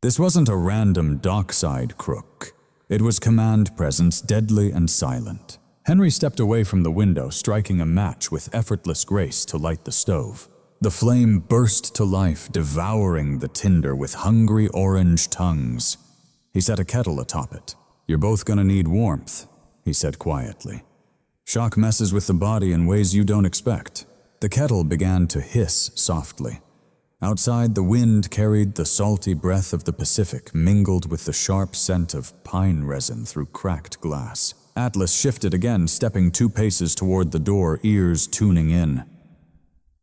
This wasn't a random dockside crook. It was command presence, deadly and silent. Henry stepped away from the window, striking a match with effortless grace to light the stove. The flame burst to life, devouring the tinder with hungry orange tongues. He set a kettle atop it. "You're both gonna need warmth," he said quietly. "Shock messes with the body in ways you don't expect." The kettle began to hiss softly. Outside, the wind carried the salty breath of the Pacific, mingled with the sharp scent of pine resin through cracked glass. Atlas shifted again, stepping 2 paces toward the door, ears tuning in.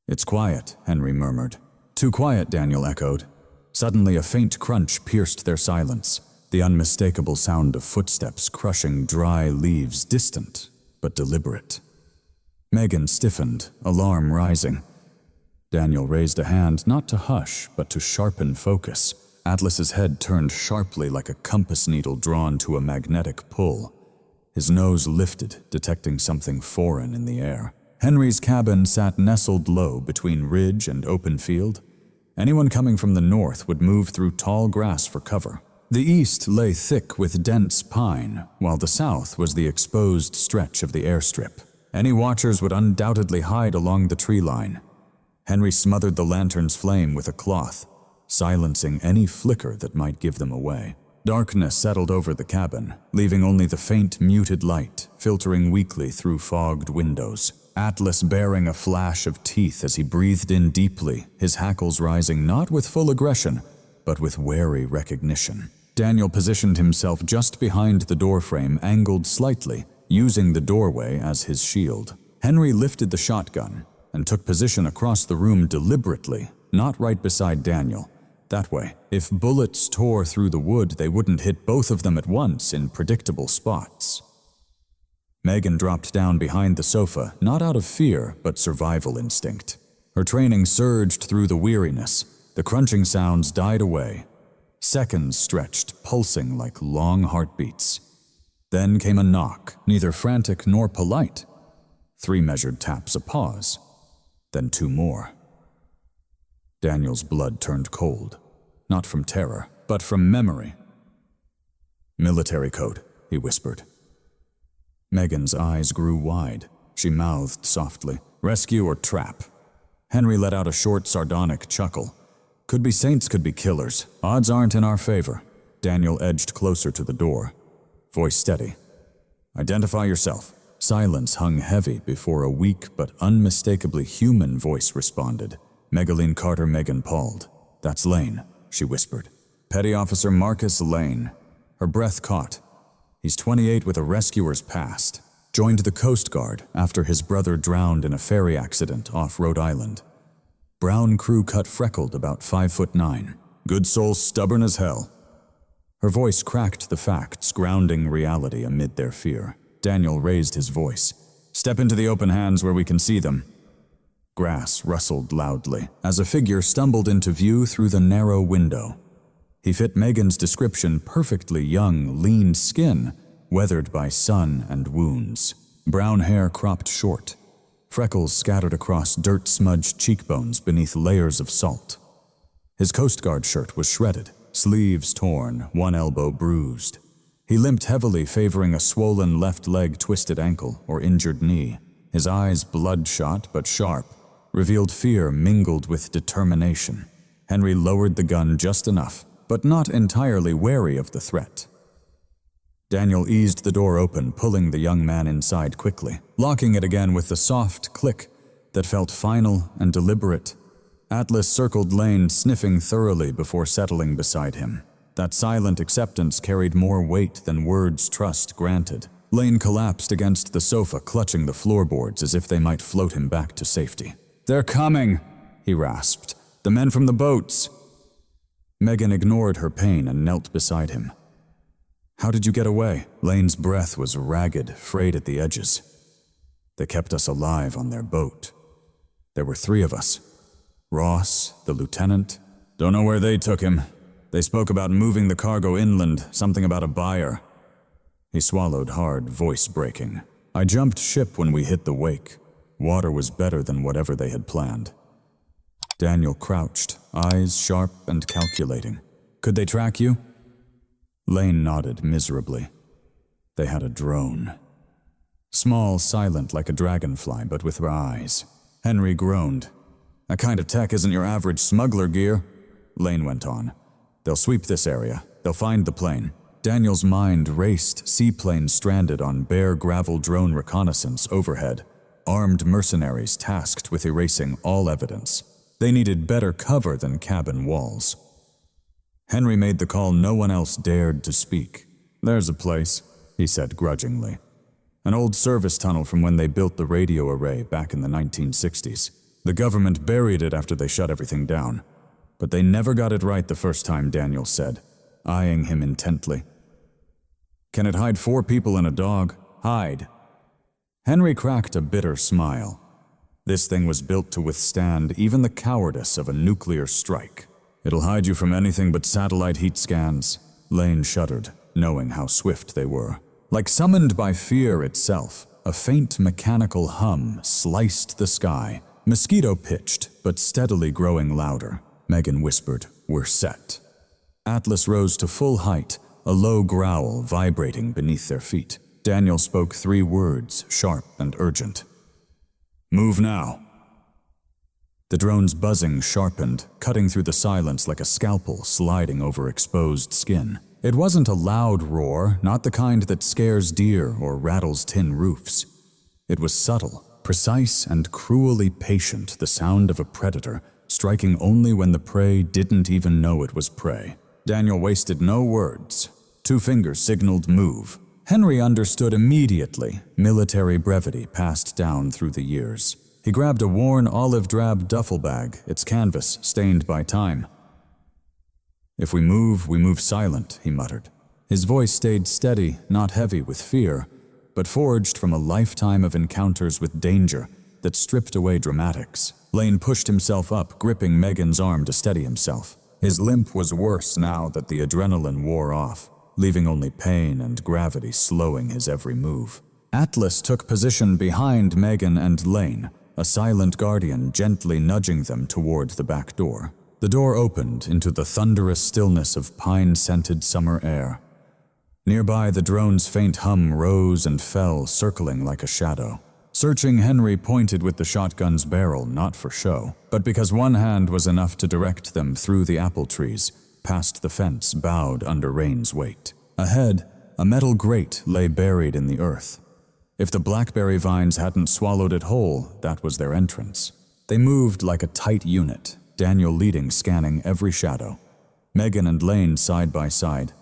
"It's quiet," Henry murmured. "Too quiet," Daniel echoed. Suddenly, a faint crunch pierced their silence, the unmistakable sound of footsteps crushing dry leaves, distant but deliberate. Megan stiffened, alarm rising. Daniel raised a hand, not to hush, but to sharpen focus. Atlas's head turned sharply like a compass needle drawn to a magnetic pull. His nose lifted, detecting something foreign in the air. Henry's cabin sat nestled low between ridge and open field. Anyone coming from the north would move through tall grass for cover. The east lay thick with dense pine, while the south was the exposed stretch of the airstrip. Any watchers would undoubtedly hide along the tree line. Henry smothered the lantern's flame with a cloth, silencing any flicker that might give them away. Darkness settled over the cabin, leaving only the faint, muted light filtering weakly through fogged windows. Atlas baring a flash of teeth as he breathed in deeply, his hackles rising not with full aggression, but with wary recognition. Daniel positioned himself just behind the doorframe, angled slightly, using the doorway as his shield. Henry lifted the shotgun and took position across the room deliberately, not right beside Daniel. That way, if bullets tore through the wood, they wouldn't hit both of them at once in predictable spots. Megan dropped down behind the sofa, not out of fear, but survival instinct. Her training surged through the weariness. The crunching sounds died away. Seconds stretched, pulsing like long heartbeats. Then came a knock, neither frantic nor polite. 3 measured taps, a pause. Then 2 more. Daniel's blood turned cold, not from terror, but from memory. "Military code," he whispered. Megan's eyes grew wide. She mouthed softly, "Rescue or trap?" Henry let out a short, sardonic chuckle. "Could be saints, could be killers. Odds aren't in our favor." Daniel edged closer to the door, voice steady. "Identify yourself." Silence hung heavy before a weak but unmistakably human voice responded. "Megaline Carter Megan Pauld." "That's Lane," she whispered. "Petty Officer Marcus Lane." Her breath caught. He's 28 with a rescuer's past. Joined the Coast Guard after his brother drowned in a ferry accident off Rhode Island. Brown crew cut freckled, about 5'9". Good soul, stubborn as hell. Her voice cracked the facts, grounding reality amid their fear. Daniel raised his voice. "Step into the open hands where we can see them." Grass rustled loudly as a figure stumbled into view through the narrow window. He fit Megan's description perfectly: young, lean skin, weathered by sun and wounds. Brown hair cropped short. Freckles scattered across dirt-smudged cheekbones beneath layers of salt. His Coast Guard shirt was shredded, sleeves torn, one elbow bruised. He limped heavily, favoring a swollen left leg, twisted ankle, or injured knee. His eyes, bloodshot but sharp, revealed fear mingled with determination. Henry lowered the gun just enough, but not entirely wary of the threat. Daniel eased the door open, pulling the young man inside quickly, locking it again with the soft click that felt final and deliberate. Atlas circled Lane, sniffing thoroughly before settling beside him. That silent acceptance carried more weight than words trust granted. Lane collapsed against the sofa, clutching the floorboards as if they might float him back to safety. "They're coming," he rasped. "The men from the boats." Megan ignored her pain and knelt beside him. "How did you get away?" Lane's breath was ragged, frayed at the edges. "They kept us alive on their boat. There were 3 of us. Ross, the lieutenant. Don't know where they took him. They spoke about moving the cargo inland, something about a buyer. He swallowed hard, voice breaking. I jumped ship when we hit the wake. Water was better than whatever they had planned. Daniel crouched, eyes sharp and calculating. Could they track you? Lane nodded miserably. They had a drone. Small, silent like a dragonfly, but with eyes. Henry groaned. That kind of tech isn't your average smuggler gear. Lane went on. They'll sweep this area. They'll find the plane. Daniel's mind raced. Seaplane stranded on bare gravel drone reconnaissance overhead. Armed mercenaries tasked with erasing all evidence. They needed better cover than cabin walls. Henry made the call no one else dared to speak. There's a place, he said grudgingly. An old service tunnel from when they built the radio array back in the 1960s. The government buried it after they shut everything down. But they never got it right the first time, Daniel said, eyeing him intently. Can it hide 4 people and a dog? Hide. Henry cracked a bitter smile. This thing was built to withstand even the cowardice of a nuclear strike. It'll hide you from anything but satellite heat scans. Lane shuddered, knowing how swift they were. Like summoned by fear itself, a faint mechanical hum sliced the sky, mosquito-pitched, but steadily growing louder. Megan whispered, "We're set." Atlas rose to full height, a low growl vibrating beneath their feet. Daniel spoke 3 words, sharp and urgent. "Move now." The drone's buzzing sharpened, cutting through the silence like a scalpel sliding over exposed skin. It wasn't a loud roar, not the kind that scares deer or rattles tin roofs. It was subtle, precise and cruelly patient, the sound of a predator, striking only when the prey didn't even know it was prey. Daniel wasted no words. 2 fingers signaled move. Henry understood immediately, military brevity passed down through the years. He grabbed a worn olive-drab duffel bag, its canvas stained by time. "If we move silent," he muttered. His voice stayed steady, not heavy with fear, but forged from a lifetime of encounters with danger that stripped away dramatics. Lane pushed himself up, gripping Megan's arm to steady himself. His limp was worse now that the adrenaline wore off, leaving only pain and gravity slowing his every move. Atlas took position behind Megan and Lane, a silent guardian gently nudging them toward the back door. The door opened into the thunderous stillness of pine-scented summer air. Nearby, the drone's faint hum rose and fell, circling like a shadow. Searching, Henry pointed with the shotgun's barrel, not for show, but because one hand was enough to direct them through the apple trees, past the fence bowed under rain's weight. Ahead, a metal grate lay buried in the earth. If the blackberry vines hadn't swallowed it whole, that was their entrance. They moved like a tight unit, Daniel leading, scanning every shadow. Megan and Lane side by side,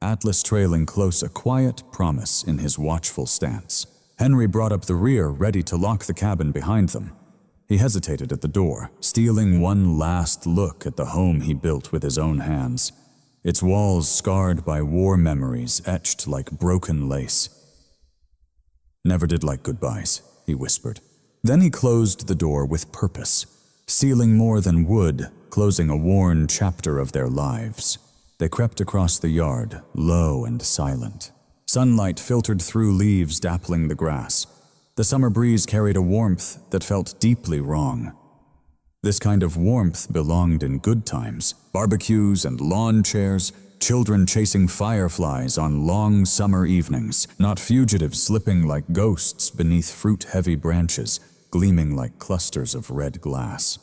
Atlas trailing close, a quiet promise in his watchful stance. Henry brought up the rear, ready to lock the cabin behind them. He hesitated at the door, stealing one last look at the home he built with his own hands, its walls scarred by war memories etched like broken lace. "Never did like goodbyes," he whispered. Then he closed the door with purpose, sealing more than wood, closing a worn chapter of their lives. They crept across the yard, low and silent. Sunlight filtered through leaves, dappling the grass. The summer breeze carried a warmth that felt deeply wrong. This kind of warmth belonged in good times, barbecues and lawn chairs, children chasing fireflies on long summer evenings, not fugitives slipping like ghosts beneath fruit-heavy branches, gleaming like clusters of red glass.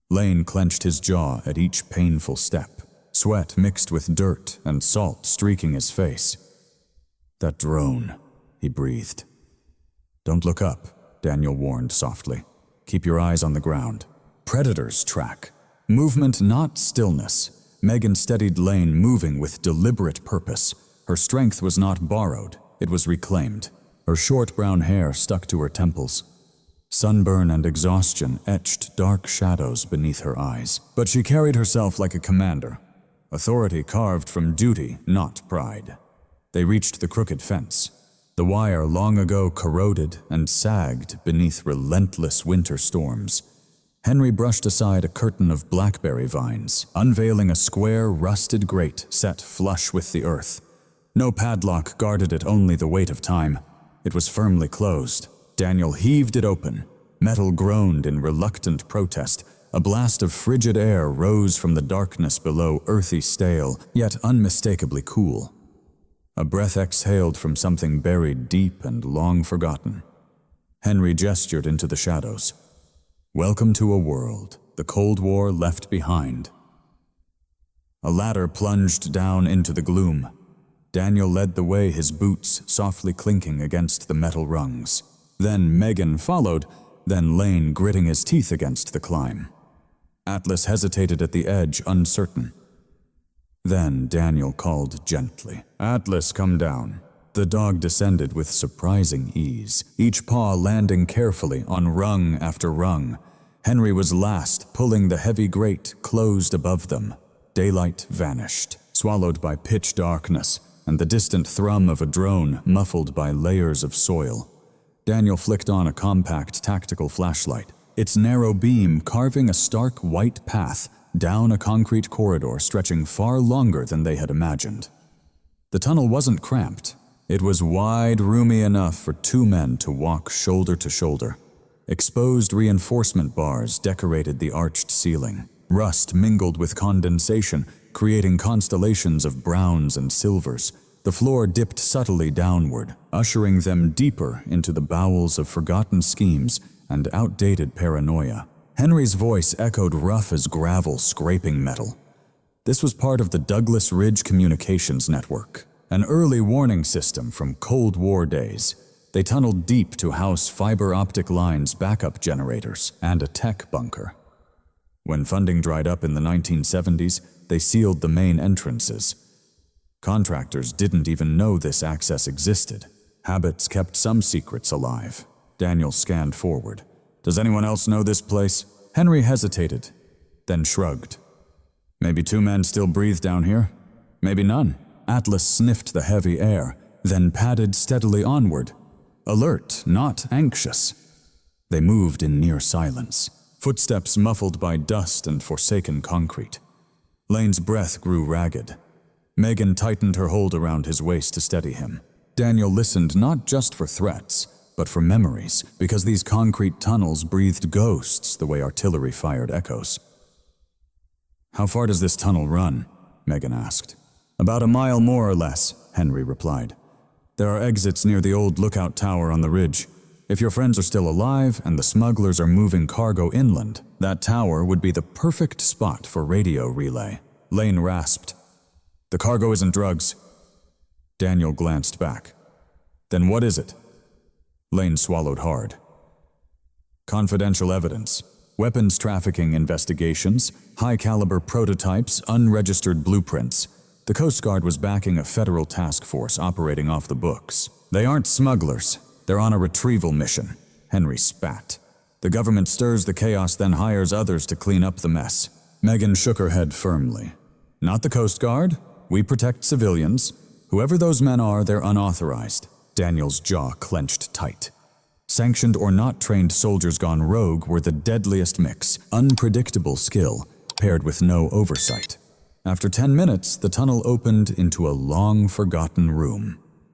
Lane clenched his jaw at each painful step, sweat mixed with dirt and salt streaking his face. "That drone," he breathed. "Don't look up," Daniel warned softly. "Keep your eyes on the ground. Predators track. Movement, not stillness." Megan steadied Lane, moving with deliberate purpose. Her strength was not borrowed, it was reclaimed. Her short brown hair stuck to her temples. Sunburn and exhaustion etched dark shadows beneath her eyes. But she carried herself like a commander. Authority carved from duty, not pride. They reached the crooked fence. The wire long ago corroded and sagged beneath relentless winter storms. Henry brushed aside a curtain of blackberry vines, unveiling a square, rusted grate set flush with the earth. No padlock guarded it, only the weight of time. It was firmly closed. Daniel heaved it open. Metal groaned in reluctant protest. A blast of frigid air rose from the darkness below, earthy stale, yet unmistakably cool. A breath exhaled from something buried deep and long forgotten. Henry gestured into the shadows. Welcome to a world the Cold War left behind. A ladder plunged down into the gloom. Daniel led the way, his boots softly clinking against the metal rungs. Then Megan followed, then Lane gritting his teeth against the climb. Atlas hesitated at the edge, uncertain. Then Daniel called gently, "Atlas, come down." The dog descended with surprising ease, each paw landing carefully on rung after rung. Henry was last, pulling the heavy grate closed above them. Daylight vanished, swallowed by pitch darkness, and the distant thrum of a drone muffled by layers of soil. Daniel flicked on a compact tactical flashlight, its narrow beam carving a stark white path down a concrete corridor stretching far longer than they had imagined. The tunnel wasn't cramped. It was wide, roomy enough for two men to walk shoulder to shoulder. Exposed reinforcement bars decorated the arched ceiling. Rust mingled with condensation, creating constellations of browns and silvers. The floor dipped subtly downward, ushering them deeper into the bowels of forgotten schemes and outdated paranoia. Henry's voice echoed rough as gravel scraping metal. This was part of the Douglas Ridge Communications Network, an early warning system from Cold War days. They tunneled deep to house fiber optic lines, backup generators, and a tech bunker. When funding dried up in the 1970s, they sealed the main entrances. Contractors didn't even know this access existed. Habits kept some secrets alive. Daniel scanned forward. "Does anyone else know this place?" Henry hesitated, then shrugged. "Maybe two men still breathe down here. Maybe none." Atlas sniffed the heavy air, then padded steadily onward. Alert, not anxious. They moved in near silence, footsteps muffled by dust and forsaken concrete. Lane's breath grew ragged. Megan tightened her hold around his waist to steady him. Daniel listened not just for threats, but for memories, because these concrete tunnels breathed ghosts the way artillery fired echoes. "How far does this tunnel run?" Megan asked. "About a mile more or less," Henry replied. "There are exits near the old lookout tower on the ridge. If your friends are still alive and the smugglers are moving cargo inland, that tower would be the perfect spot for radio relay." Lane rasped, "The cargo isn't drugs." Daniel glanced back. "Then what is it?" Lane swallowed hard. "Confidential evidence, weapons trafficking investigations, high-caliber prototypes, unregistered blueprints. The Coast Guard was backing a federal task force operating off the books. They aren't smugglers. They're on a retrieval mission." Henry spat. "The government stirs the chaos, then hires others to clean up the mess." Megan shook her head firmly. "Not the Coast Guard. We protect civilians. Whoever those men are, they're unauthorized." Daniel's jaw clenched tight. Sanctioned or not trained soldiers gone rogue were the deadliest mix, unpredictable skill, paired with no oversight. After 10 minutes, the tunnel opened into a long-forgotten room.